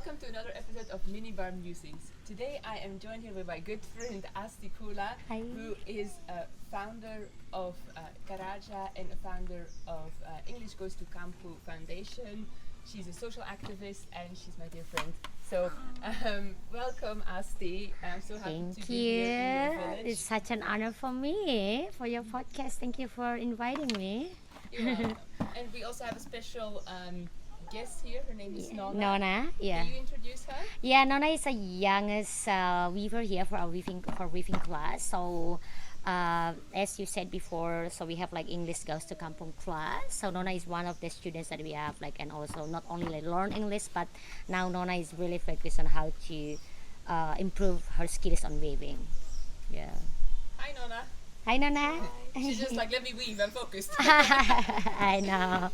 welcome to another episode of Minibar Musings. Today I am joined here with my good friend Asty Kulla, who is a founder of Karaja and a founder of English Goes to Kampu Foundation. She's a social activist and she's my dear friend. So, welcome Asty. I'm so happy to be here in your village. It's such an honor for me, for your podcast. Thank you for inviting me. You're welcome. And we also have a special guest here. Her name is Nona. Nona, yeah. Can you introduce her? Yeah, Nona is the youngest weaver here for our weaving class. So, as you said before, so we have like English Goes to Kampung class. So Nona is one of the students that we have, like, and also not only like learn English, but now Nona is really focused on how to improve her skills on weaving. Yeah. Hi Nona. Hi Nona. She's just like, let me weave, I'm focused. I know.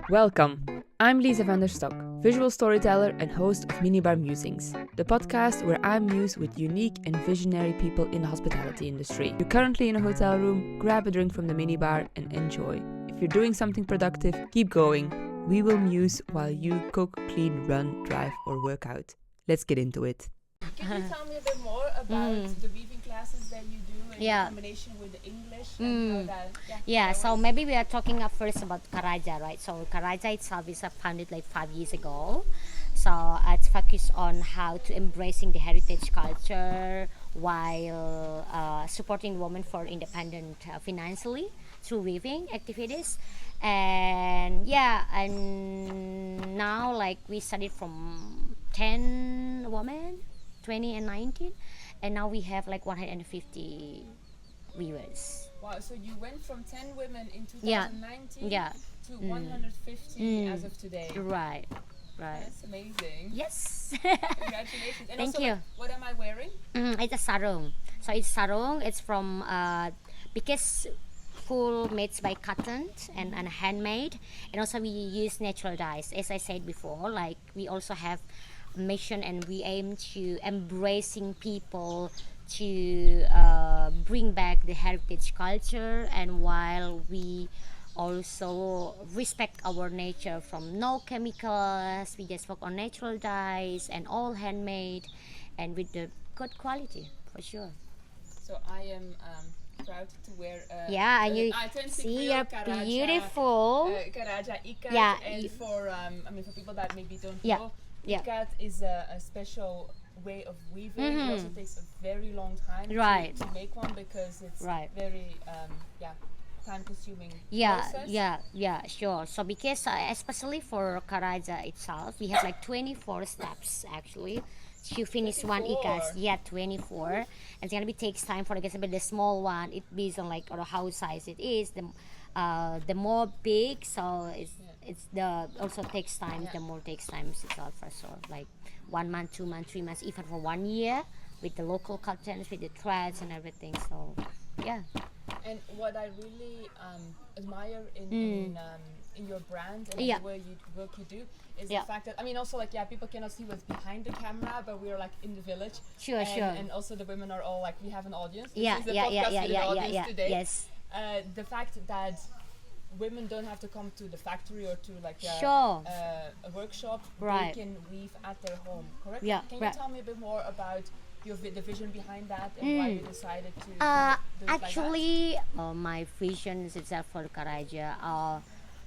Welcome. I'm Lisa van der Stok, visual storyteller and host of Minibar Musings, the podcast where I muse with unique and visionary people in the hospitality industry. You're currently in a hotel room, grab a drink from the minibar and enjoy. If you're doing something productive, keep going. We will muse while you cook, clean, run, drive or work out. Let's get into it. Can you tell me a bit more about the weaving classes that you do and in combination with the English and how that So maybe we are talking up first about Karaja, right? So Karaja itself is founded like 5 years ago. So it's focused on how to embracing the heritage culture while supporting women for independent financially through weaving activities. And now like we studied from 10 women, 20 and 19, and now we have like 150 weavers. Wow, so you went from 10 women in 2019 to 150 as of today. Right. That's amazing. Yes. Congratulations. And Thank also, you. like, what am I wearing? It's a sarung. So it's sarung. It's from because full made by cotton and handmade, and also we use natural dyes. As I said before, like we also have mission and we aim to embracing people to bring back the heritage culture, and while we also respect our nature from no chemicals, we just work on natural dyes and all handmade and with the good quality for sure. So I am proud to wear and you authentic see real you're Karaja, beautiful. Karaja ikat, Yeah, and for for people that maybe don't know, ikat is a special way of weaving. It also takes a very long time to make one because it's very time consuming process. Sure. So because especially for Karaja itself, we have like 24 steps actually to finish 24. one ikat. 24. And it's gonna be takes time for the small one. It based on like or how size it is. The more big, so it's the also takes time. The more takes time itself for sure. Like 1 month, 2 months, 3 months, even for 1 year with the local cottons, with the threads and everything. So yeah. And what I really admire in your brand and the way work you do is the fact that also like people cannot see what's behind the camera, but we're like in the village. Sure. And also the women are all like we have an audience. Yeah. Today. Yes. The fact that women don't have to come to the factory or to like a workshop. They can weave at their home, correct? Yeah. Can you tell me a bit more about the vision behind that and why you decided to do it actually like that? My vision is itself for Karaja.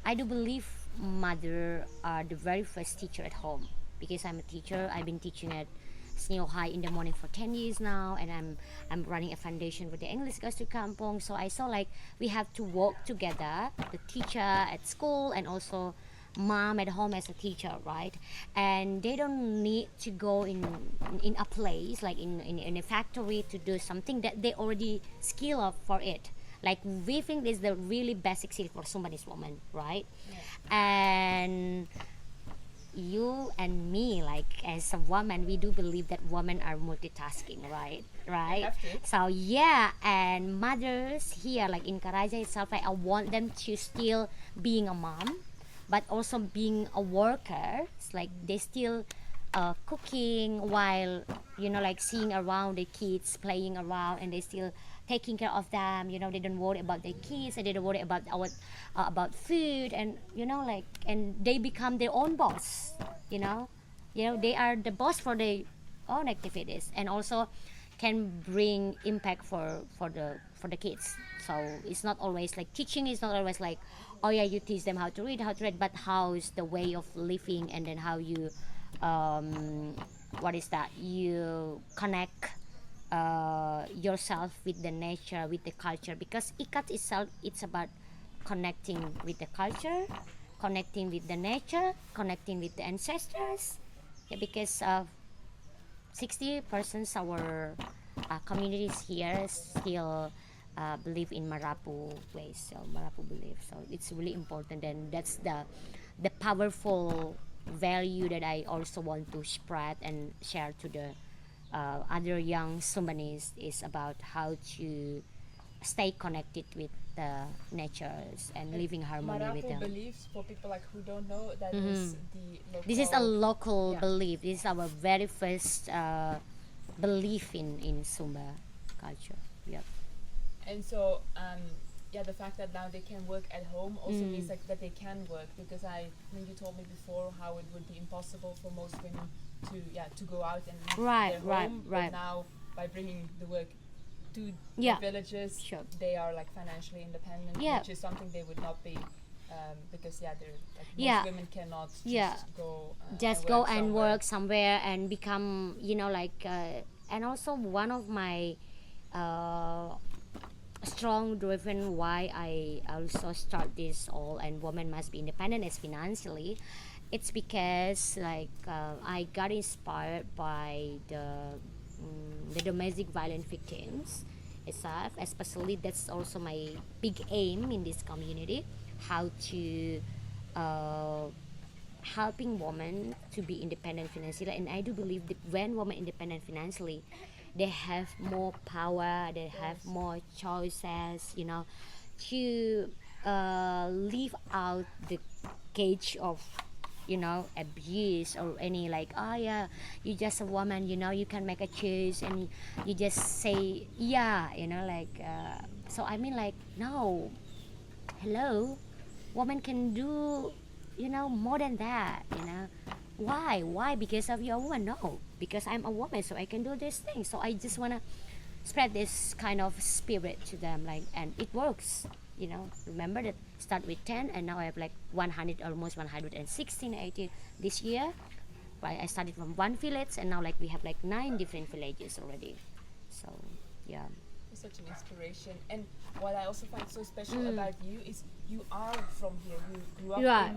I do believe mother are the very first teacher at home because I'm a teacher. I've been teaching at Snow High in the morning for 10 years now, and I'm running a foundation with the English Goes to Kampung. So I saw like we have to work together, the teacher at school and also mom at home as a teacher, right? And they don't need to go in a place like in a factory to do something that they already skill up for it. Like weaving is the really basic skill for somebody's woman, right? And you and me, like as a woman, we do believe that women are multitasking, right? So and mothers here, like in Karaja itself, like I want them to still being a mom, but also being a worker. It's like they still cooking while like seeing around the kids playing around, and they still taking care of them. They don't worry about their kids, and they don't worry about about food, and and they become their own boss. They are the boss for their own activities, and also can bring impact for the kids. So it's not always like teaching is not always like, oh yeah, you teach them how to read, but how is the way of living, and then how you what is that, you connect yourself with the nature, with the culture, because ikat itself, it's about connecting with the culture, connecting with the nature, connecting with the ancestors. Yeah, because 60% our communities here still believe in Marapu ways, so Marapu belief. So it's really important, and that's the powerful value that I also want to spread and share to the other young Sumbanese, is about how to stay connected with the natures and living harmony with Marapu them. beliefs, for people like who don't know, that is the local. This is a local Yeah. belief. This is our very first belief in Sumba culture. Yep. And so, yeah, the fact that now they can work at home also means like that they can work, because when you told me before how it would be impossible for most women to go out and leave Right, their right, home, right. but now by bringing the work to Yeah, the villages, sure. they are like financially independent, Yeah. which is something they would not be, because they're like Yeah. most women cannot just Yeah. go Just and go work and somewhere. work somewhere and become, and also one of my uh, strong driven why I also start this all and women must be independent as financially. It's because I got inspired by the domestic violence victims itself, especially that's also my big aim in this community, how to uh, helping women to be independent financially. And I do believe that when women independent financially, they have more power, they have Yes. more choices, to leave out the cage of abuse, or any like, oh yeah, you're just a woman, you can make a choice, and you just say yeah, so I mean, like, no, hello, woman can do more than that. Why because of you're a woman? No, because I'm a woman, so I can do this thing. So I just want to spread this kind of spirit to them, like, and it works. Remember that start with 10 and now I have like 100, almost 116, 80 this year. Right, I started from one village, and now like we have like 9 different villages already. So yeah. You're such an inspiration. And what I also find so special about you is you are from here. You grew up Right.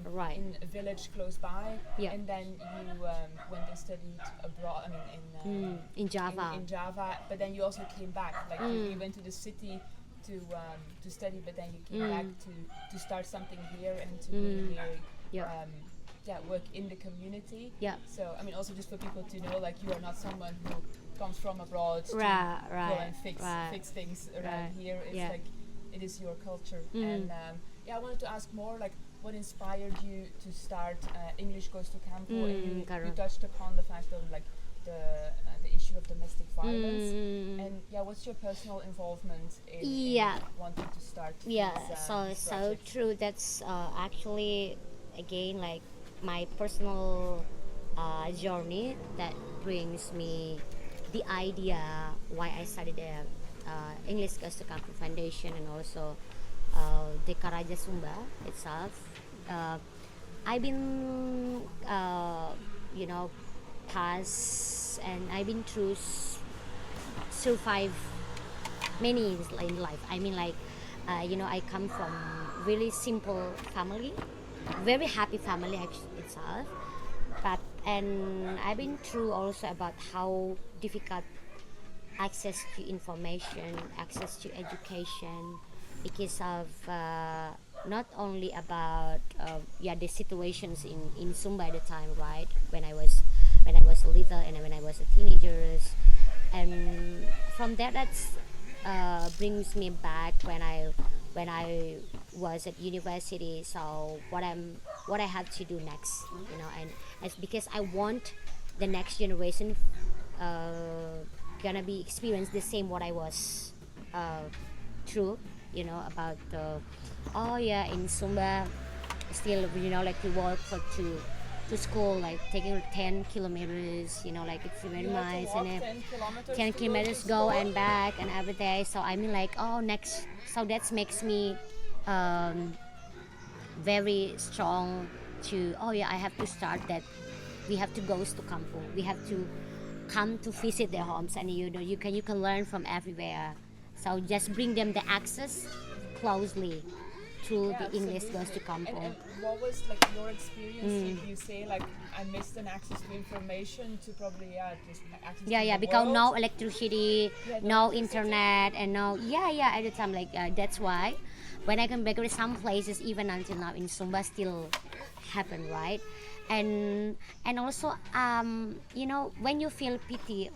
Right. in a village close by, Yeah. and then you went and studied abroad. I mean, In Java. in Java. But then you also came back. Like you went to the city to study, but then you came back to start something here and to really Yeah. work in the community. Yeah. So I mean, also just for people to know, like, you are not someone who comes from abroad to Right, go right, and fix right. things around Right, here. It's yeah. like it is your culture. And I wanted to ask more, like, what inspired you to start English Goes to Kampu? And you correct. touched upon the fact of like the issue of domestic violence. And what's your personal involvement in Yeah. wanting to start? Yeah, this, so this so project? true. That's actually, again, like my personal journey that brings me the idea why I started the English Goes to Kampu Foundation, and also the Karaja Sumba itself. Uh, I've been, past, and I've been through survive many in life. I mean, like, I come from really simple family, very happy family itself. But and I've been through also about how difficult access to information, access to education, because of not only about the situations in Sumba at the time, right? When I was little, and when I was a teenager, and from there, that's brings me back when I was at university. So what I have to do next, and it's because I want the next generation gonna be experience the same what I was through, about oh yeah, in Sumba still, like we work for to school, like taking 10 kilometers, you know, like it's very You have to nice. walk And 10 kilometers 10 to kilometers to go school? and back and every day. So I mean, like, oh, next, so that makes me um, very strong to, oh yeah, I have to start that. We have to go to Kampu. We have to come to visit their homes, and you know, you can learn from everywhere. So just bring them the access closely through Yeah, the English goes to absolutely. Kampu. And what was like your experience if you say like I missed an access to information to probably just access Yeah, to yeah, the because world? no electricity, Yeah, no electricity. internet, and no, yeah, at the time, like, that's why when I come back to some places, even until now in Sumba, still happen, right? And also, you know, when you feel pity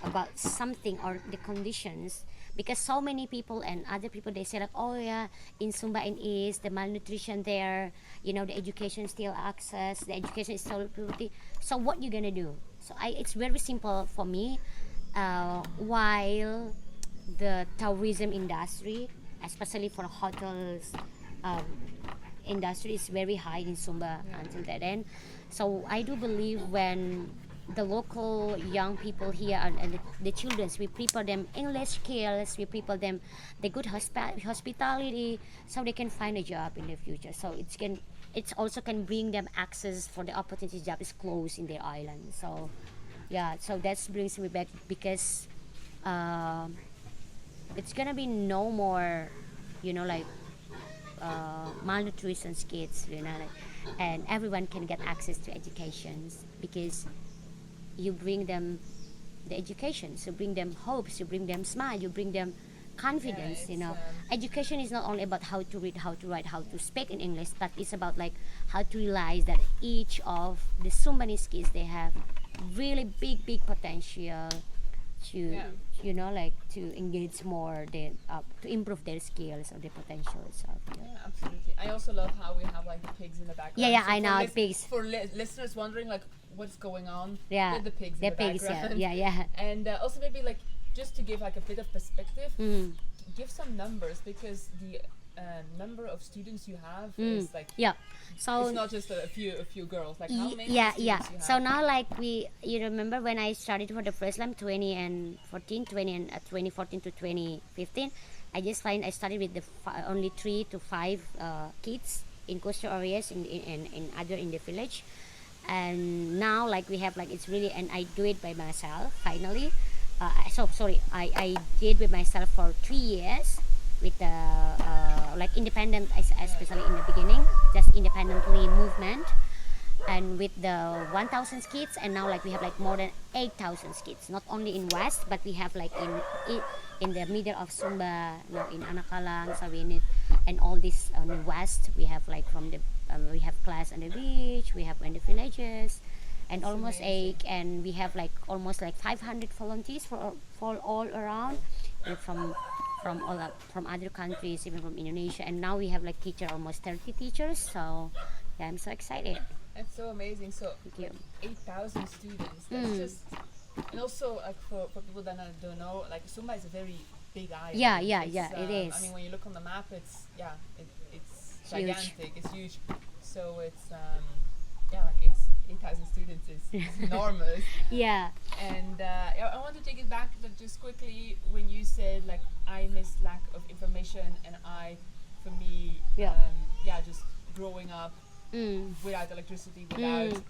about something or the conditions, because so many people and other people, they say like, oh yeah, in Sumba and East, the malnutrition there, you know, the education still access, the education is still poverty. So what you gonna do? So it's very simple for me. While the tourism industry, especially for hotels, um, industry is very high in Sumba until that end. So I do believe when the local young people here and the children, we prepare them English skills, we prepare them the good hospitality, so they can find a job in the future. So it's also can bring them access for the opportunity job is close in their island. So yeah, so that brings me back because um, it's gonna be no more, you know, like malnutrition kids, you know, like, and everyone can get access to educations because you bring them the education, so bring them hopes, you bring them smile, you bring them Yeah, confidence, you it's know. Education is not only about how to read, how to write, how to speak in English, but it's about like how to realize that each of the so many skills they have really big potential to Yeah. you know, like to engage more the to improve their skills or their potential itself. Yeah, absolutely. I also love how we have like the pigs in the background. Yeah, So I for know, pigs. For listeners wondering like what's going on Yeah, with the pigs the in the pigs, background. yeah. And also maybe like just to give like a bit of perspective, Mm. give some numbers because the number of students you have is like Yeah. So it's not just a few girls. Like how many yeah, students you have? so now like you remember when I started for the first time 2014, 20 and 2014 to 2015, I started with the only 3 to 5 kids in coastal areas in other in the village, and now like we have like it's really, and I do it by myself finally. So sorry, I did with myself for 3 years with the like independent, especially in the beginning, just independently movement, and with the 1,000 kids, and now like we have like more than 8,000 kids, not only in west, but we have like in the middle of Sumba, you know, in Anakalang, so we need, and all this on the west we have like from the we have class on the beach, we have in the villages, and That's almost amazing. 8, and we have like almost like 500 volunteers for all around, from all from other countries, even from Indonesia, and now we have like teacher almost 30 teachers. So yeah, I'm so excited. That's so amazing. So Thank you. 8,000 students. That's just and also like for people that don't know, like Sumba is a very big island. Yeah, It's, it is. I mean, when you look on the map, it's it's Huge. gigantic. It's huge. So it's yeah, like it's 8,000 students is enormous. Yeah. And yeah, I want to take it back just quickly when you said like I miss lack of information, and for me, Yeah. just growing up Mm. without electricity, without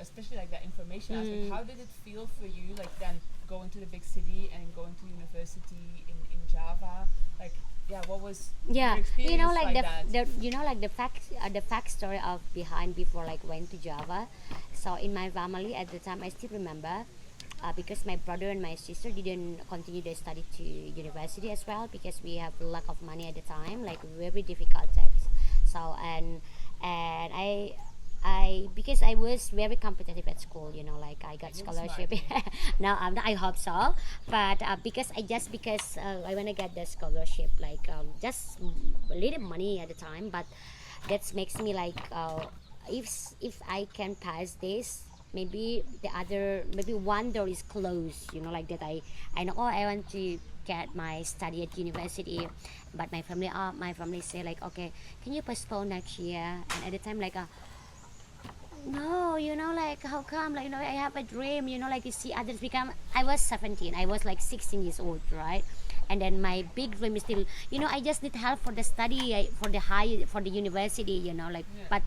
especially like that information aspect. How did it feel for you, like then going to the big city and going to university in Java? Like, yeah, what was Yeah, your experience you know, like that? the you know, like the fact story of behind before like went to Java. So in my family at the time, I still remember. Because my brother and my sister didn't continue their study to university as well, because we have lack of money at the time, like very difficult times. So and I because I was very competitive at school, you know, like I got You're scholarship. smart. Now I hope so, but because I want to get the scholarship, like just a little money at the time, but that makes me like if I can pass this, maybe maybe one door is closed, you know, like that. I know, oh, I want to get my study at university, but my family say like, okay, can you postpone next year? And at the time like no, like how come, like I have a dream, like you see others become. I was 17, I was like 16 years old, right? And then my big dream is still, I just need help for the study, for the university, like. Yeah. But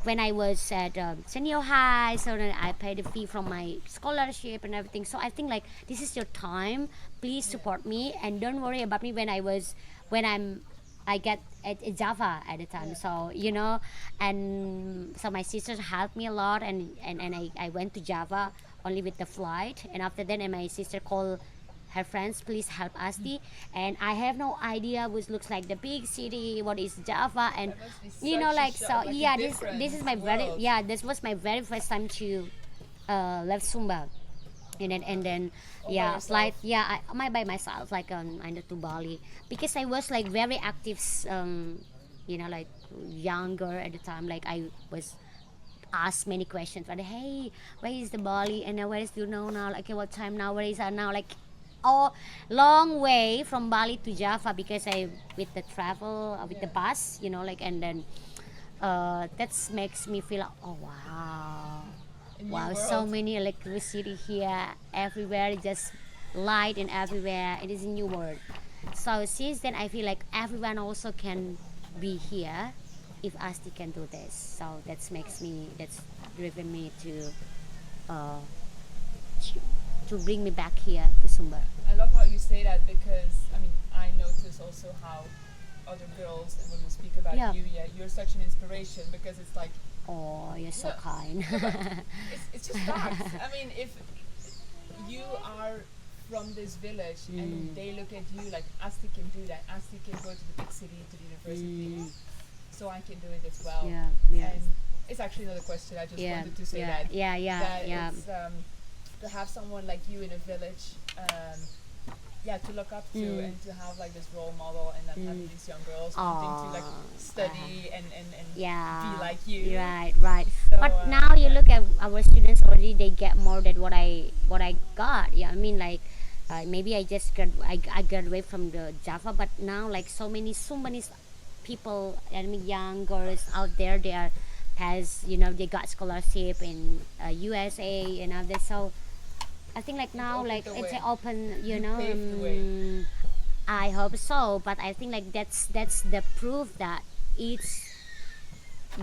when I was at senior high, so then I paid the fee from my scholarship and everything. So I think like this is your time, please support me and don't worry about me I get at Java at the time. Yeah. So and so my sisters helped me a lot, and I went to Java only with the flight. And after that, and my sister called her friends, please help Asty. And I have no idea what looks like the big city, what is Java, and That must be such a like shock, so like a yeah, this different is my world. this was my very first time to left Sumba. And then All by yeah, yourself? flight, I by myself, like I to Bali, because I was like very active, like younger at the time. Like I was asked many questions, but hey, where is the Bali, and where is now, like okay, what time now, where is that now, like long way from Bali to Java, because I with the travel with the bus, like. And then that makes me feel like, oh wow. A new Wow, world. so many electricity here, everywhere, just light and everywhere. It is a new world. So since then, I feel like everyone also can be here if Asty can do this. So that's driven me uh, to bring me back here to Sumba. I love how you say that, because I mean I notice also how other girls and women speak about Yeah. you. Yeah, you're such an inspiration, because it's like Oh, you're so Yeah. kind. it's just facts. I mean, if you are from this village and they look at you like Asty can do that, Asty can go to the big city, to the university, so I can do it as well. Yeah, yeah. And it's actually another question. I just wanted to say that. That it's to have someone like you in a village, to look up to and to have like this role model, and then having these young girls wanting to like study and Yeah. be like you. Right. So, But now you look at our students already; they get more than what I got. Yeah, I mean like maybe I graduate from the Java, but now like so many people, I mean young girls out there, they are they got scholarship in USA and other. So I think like now opened like the it's way. open, paved the way. I hope so, but I think like that's the proof that it's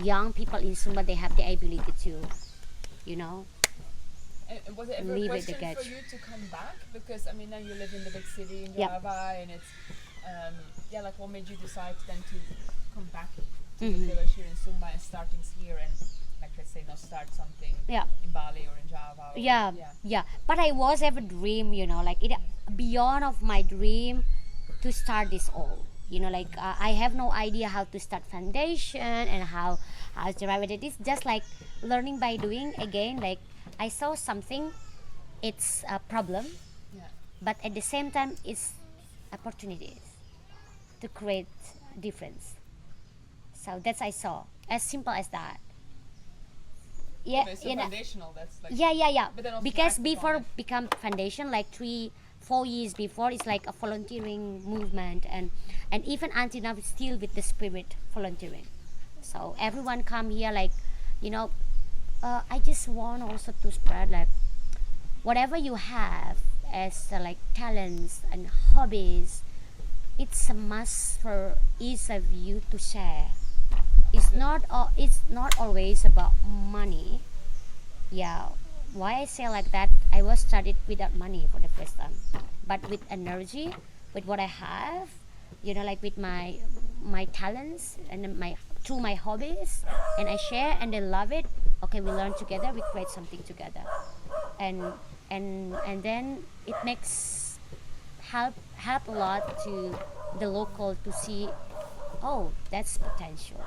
young people in Sumba, they have the ability to, And was it ever a Leave it question to for catch. you to come back? Because I mean, now you live in the big city in Yep. Java, and it's like what made you decide then to come back to Mm-hmm. the village here in Sumba and start things here, and like let's say now start something Yeah. in Bali or in Java? Or, Yeah. But I was ever dream, like it beyond of my dream to start this all. Like I have no idea how to start foundation and how to write it. It's just like learning by doing. Again, like I saw something, it's a problem, Yeah. but at the same time, it's opportunities to create difference. So that's I saw, as simple as that. Yeah, Okay, so foundational. That's like yeah. But then also Because act upon before it. become foundation, like 3-4 years before, it's like a volunteering movement, and even until now, it's still with the spirit volunteering. So everyone come here, like, I just want also to spread like whatever you have as like talents and hobbies. It's a must for each of you to share. It's not always about money. Yeah, why I say like that, I was studied without money for the first time, but with energy, with what I have, like with my talents and then through my hobbies, and I share and they love it. Okay, we learn together, we create something together, and then it makes help a lot to the local to see, oh, that's potential.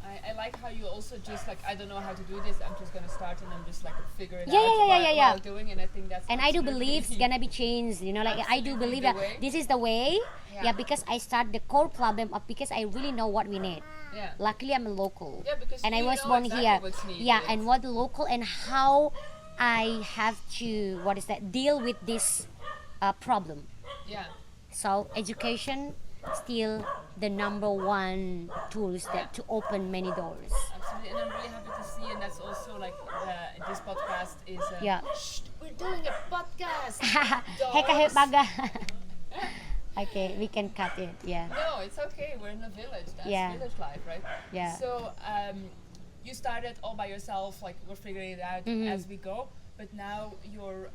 I like how you also just like, I don't know how to do this, I'm just gonna start and I'm just like figure it Yeah, out yeah. while doing, and I think that's And I do absolutely- believe it's gonna be changed, like I do Absolutely believe the that way. this is the way. Yeah. Yeah, because I start the core problem of, because I really know what we need. Yeah. Luckily I'm a local. Yeah, because and I you was know born exactly here. what's needed. Yeah, and what the local and how I have to deal with this problem. Yeah. So education still the number one tools that to open many doors. Absolutely, and I'm really happy to see, and that's also like this podcast is. Yeah. Shh, we're doing a podcast. Hey kahit dogs. baga. Okay, we can cut it. Yeah. No, it's okay. We're in a village. That's Yeah. village life, right? Yeah. So you started all by yourself, like we're figuring it out as we go. But now you're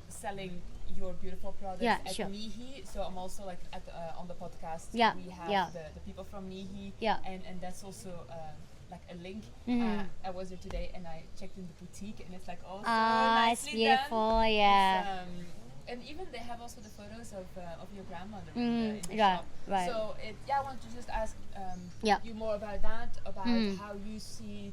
selling your beautiful products Yeah, at sure. Nihi. So I'm also like at on the podcast. Yeah, We have yeah. the people from Nihi. Yeah. And that's also like a link. I was there today and I checked in the boutique and it's like also It's nicely beautiful. done. Yeah. And even they have also the photos of your grandmother in the Right, shop. right. So I want to just ask Yeah. you more about that, about how you see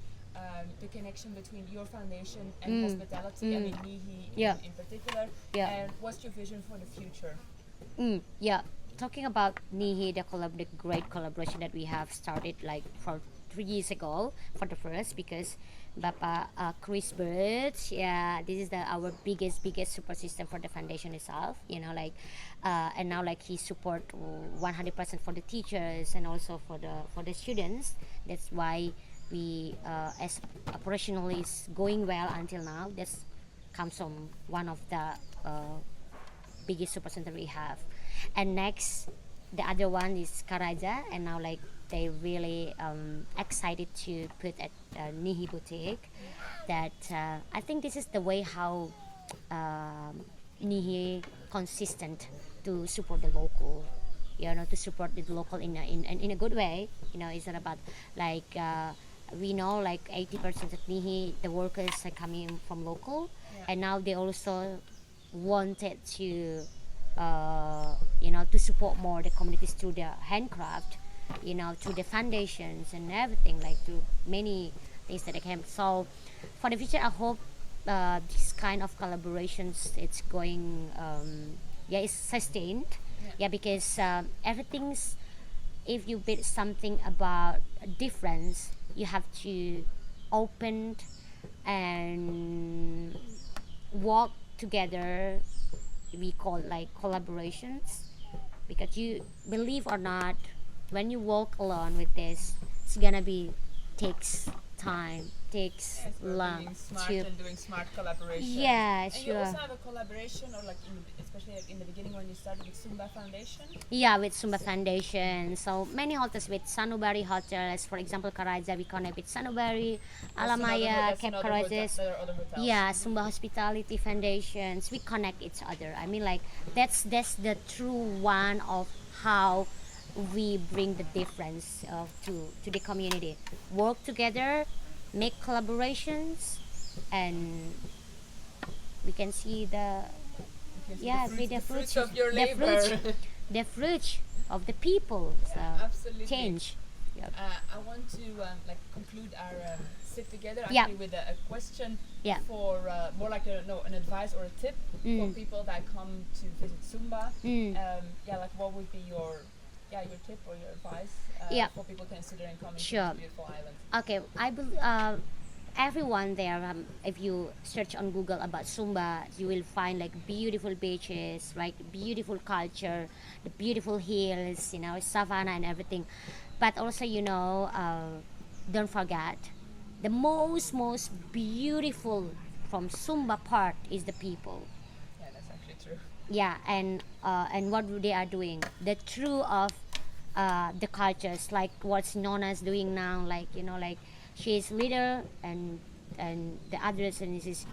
the connection between your foundation and hospitality. I mean, Nihi Yeah. in particular. Yeah. And what's your vision for the future? Yeah, talking about Nihi, the great collaboration that we have started like for 3 years ago for the first, because Bapak Chris Bird, yeah, this is our biggest support system for the foundation itself, you know, like, and now like he support 100% for the teachers and also for the students. That's why we as operationally is going well until now. That's comes from one of the biggest super center we have. And next, the other one is Karaja, and now like they really excited to put at Nihi boutique. That I think this is the way how Nihi consistent to support the local, you know, to support the local in a good way. You know, it's not about like we know like 80% of Nihi the workers are coming from local, and now they also wanted to you know, to support more the communities through their handcraft, you know, through the foundations and everything, like through many things that they can. So for the future, I hope this kind of collaborations it's going it's sustained, because everything's, if you build something about a difference, you have to open and work together. We call like collaborations, because you believe or not, when you walk alone with this, it's gonna be takes time, takes long Being smart to and doing smart collaboration. yeah, And you sure. also have a collaboration, or like especially like in the beginning when you started with Sumba Foundation. Yeah, with Sumba Foundation. So many hotels with Sanubari hotels, for example, Karaja, we connect with Sanubari, Alamaya, Cape Karajas. There are other hotels. Yeah, Sumba Hospitality Foundations. We connect each other. I mean, like that's the true one of how we bring the difference to the community. Work together, make collaborations, and we can see the The fruits of your labor. the fruit of the people. So Absolutely. change. Yep. I want to like conclude our sit together Yeah. actually with a question Yeah. for more like an advice or a tip for people that come to visit Sumba. Like what would be your tip or your advice for people considering coming to Sure. this beautiful island? Okay, I everyone there. If you search on Google about Sumba, you will find like beautiful beaches, right? Beautiful culture, the beautiful hills, you know, savanna and everything. But also, you know, don't forget the most beautiful from Sumba part is the people. Yeah, that's actually true. Yeah, and what they are doing, the true of the cultures, like what's known as doing now, like, you know, like she's leader and the others, and this is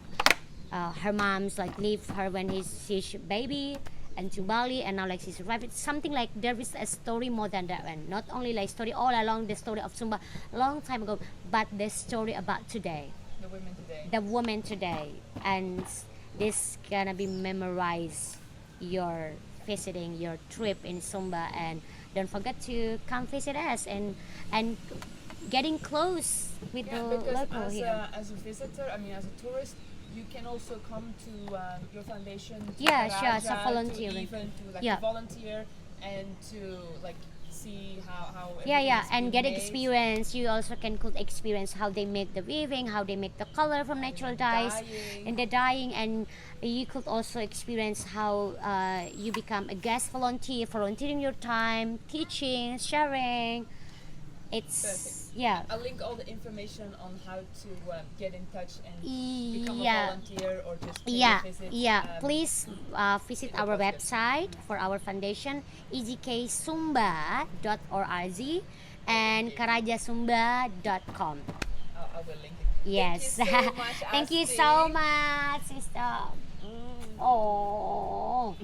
her mom's like leave her when she's baby and to Bali, and now like she's arrived. Something like there is a story more than that one. Not only like story all along the story of Sumba long time ago, but the story about today, The women today. the woman today, and this gonna be memorized your visiting your trip in Sumba, and don't forget to come visit us and getting close with the Because local here. as a visitor, I mean as a tourist, you can also come to your foundation. To Yeah, sure, Karaja, so volunteering. To even to like Yeah. volunteer and to like see how Yeah, everything's and being get made. experience. You also could experience how they make the weaving, how they make the color from natural dyes, Dyeing. and the dyeing, and you could also experience how you become a guest volunteering your time, teaching, sharing. It's Perfect. yeah. I'll link all the information on how to get in touch and become a Yeah. volunteer or just pay Yeah, a visit. Please visit in the our podcast. website for our foundation, ezksumba.org and karajasumba.com. I will link it. Yes. Thank you so much, Thank you Asty. so much, sister. Oh.